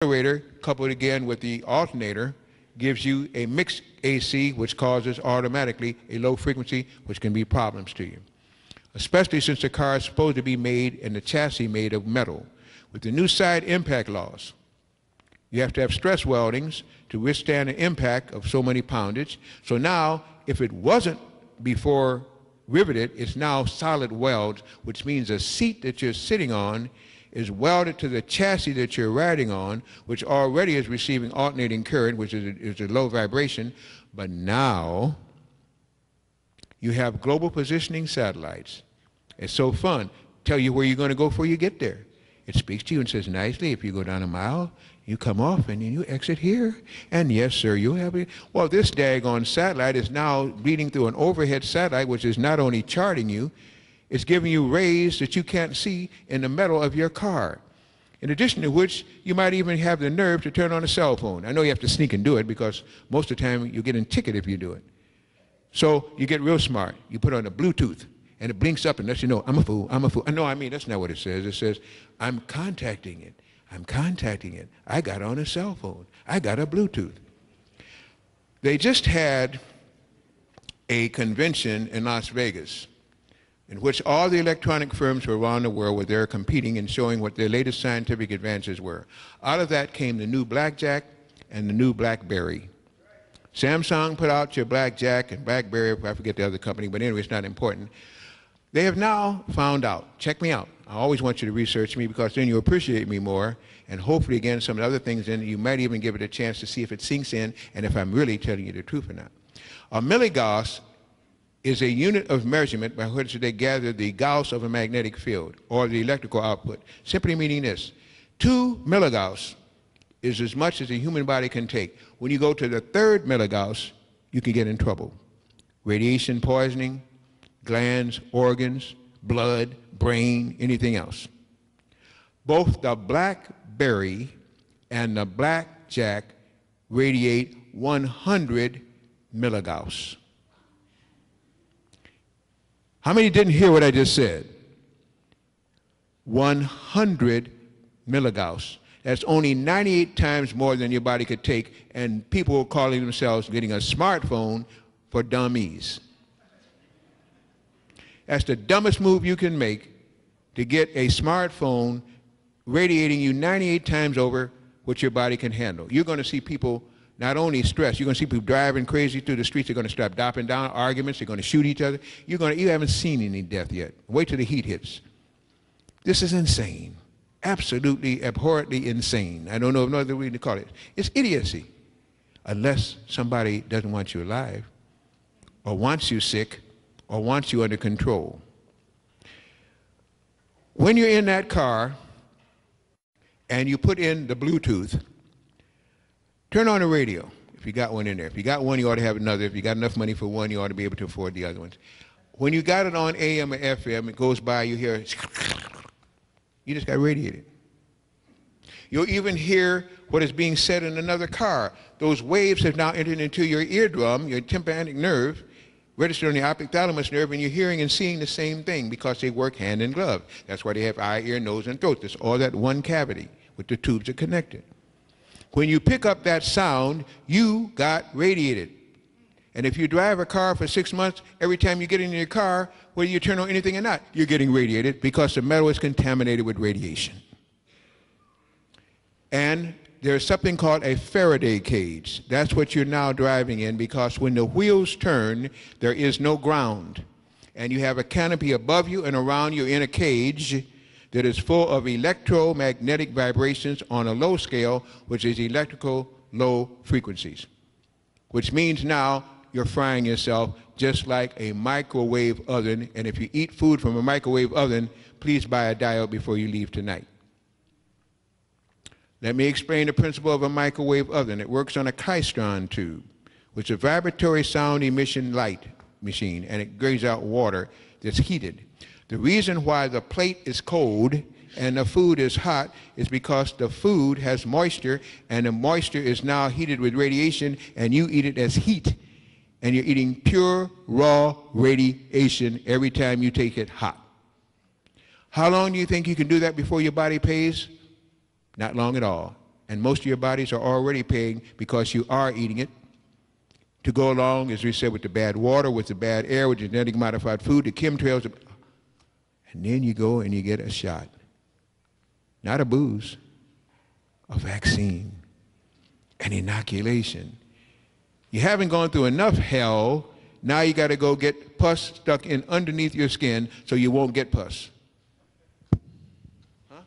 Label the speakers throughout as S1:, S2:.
S1: generator coupled again with the alternator gives you a mixed AC, which causes automatically a low frequency, which can be problems to you. Especially since the car is supposed to be made and the chassis made of metal. With the new side impact laws, you have to have stress weldings to withstand the impact of so many poundage. So now, if it wasn't before riveted, it's now solid welds, which means the seat that you're sitting on is welded to the chassis that you're riding on, which already is receiving alternating current, which is a low vibration. But now you have global positioning satellites. It's so fun. Tell you where you're going to go before you get there. It speaks to you and says nicely, if you go down a mile, you come off and you exit here. And yes, sir, you'll have it. Well, this daggone satellite is now reading through an overhead satellite, which is not only charting you, it's giving you rays that you can't see in the metal of your car. In addition to which, you might even have the nerve to turn on a cell phone. I know you have to sneak and do it because most of the time you get a ticket if you do it. So you get real smart. You put on a Bluetooth and it blinks up and lets you know, I'm a fool, I'm a fool. No, I mean, that's not what it says. It says, I'm contacting it. I'm contacting it. I got on a cell phone. I got a Bluetooth. They just had a convention in Las Vegas in which all the electronic firms around the world were there competing and showing what their latest scientific advances were. Out of that came the new Blackjack and the new BlackBerry. Samsung put out your Blackjack and BlackBerry, I forget the other company, but anyway, it's not important. They have now found out, check me out, I always want you to research me because then you appreciate me more, and hopefully again some of the other things in, you might even give it a chance to see if it sinks in and if I'm really telling you the truth or not. A milligauss is a unit of measurement by which they gather the Gauss of a magnetic field or the electrical output, simply meaning this. 2 milligauss is as much as the human body can take. When you go to the 3rd milligauss, you can get in trouble. Radiation poisoning, glands, organs, blood, brain, anything else. Both the BlackBerry and the Blackjack radiate 100 milligauss. How many didn't hear what I just said? 100 milligauss. That's only 98 times more than your body could take, and people are calling themselves getting a smartphone for dummies. That's the dumbest move you can make, to get a smartphone radiating you 98 times over what your body can handle. You're going to see people not only stressed, you're going to see people driving crazy through the streets. They're going to start dropping down, arguments. They're going to shoot each other. You haven't seen any death yet. Wait till the heat hits. This is insane. Absolutely, abhorrently insane. I don't know of no other way to call it. It's idiocy. Unless somebody doesn't want you alive, or wants you sick, or wants you under control. When you're in that car and you put in the Bluetooth, turn on the radio if you got one in there. If you got one, you ought to have another. If you got enough money for one, you ought to be able to afford the other ones. When you got it on AM or FM, it goes by, you hear, you just got radiated. You'll even hear what is being said in another car. Those waves have now entered into your eardrum, your tympanic nerve, registered on the optic thalamus nerve, and you're hearing and seeing the same thing because they work hand in glove. That's why they have eye, ear, nose, and throat. There's all that one cavity with the tubes are connected. When you pick up that sound, you got radiated. And if you drive a car for 6 months, every time you get in your car, whether you turn on anything or not, you're getting radiated because the metal is contaminated with radiation. And there's something called a Faraday cage. That's what you're now driving in, because when the wheels turn, there is no ground. And you have a canopy above you and around you in a cage that is full of electromagnetic vibrations on a low scale, which is electrical low frequencies. Which means now you're frying yourself just like a microwave oven. And if you eat food from a microwave oven, please buy a diode before you leave tonight. Let me explain the principle of a microwave oven. It works on a klystron tube, which is a vibratory sound emission light machine, and it gives out water that's heated. The reason why the plate is cold and the food is hot is because the food has moisture, and the moisture is now heated with radiation, and you eat it as heat. And you're eating pure, raw radiation every time you take it hot. How long do you think you can do that before your body pays? Not long at all. and most of your bodies are already paying because you are eating it, to go along, as we said, with the bad water, with the bad air, with genetic modified food, the chemtrails, and then you go and you get a shot. Not a booze, a vaccine, an inoculation. You haven't gone through enough hell, now you got to go get pus stuck in underneath your skin so you won't get pus. Huh?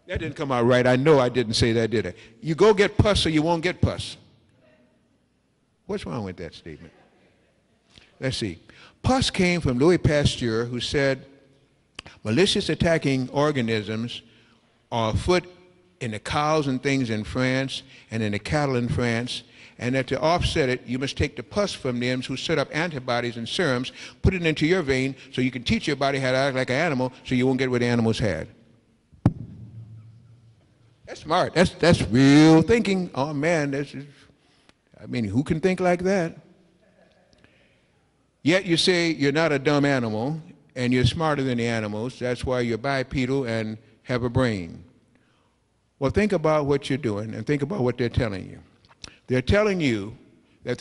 S1: That didn't come out right. I know I didn't say that, did I? You go get pus so you won't get pus. What's wrong with that statement? Let's see. Pus came from Louis Pasteur, who said malicious attacking organisms are afoot in the cows and things in France and in the cattle in France, and that to offset it, you must take the pus from them who set up antibodies and serums, put it into your vein so you can teach your body how to act like an animal so you won't get what the animals had. That's smart. That's real thinking. Oh, man, I mean, who can think like that? Yet you say you're not a dumb animal and you're smarter than the animals. That's why you're bipedal and have a brain. Well, think about what you're doing and think about what they're telling you. They're telling you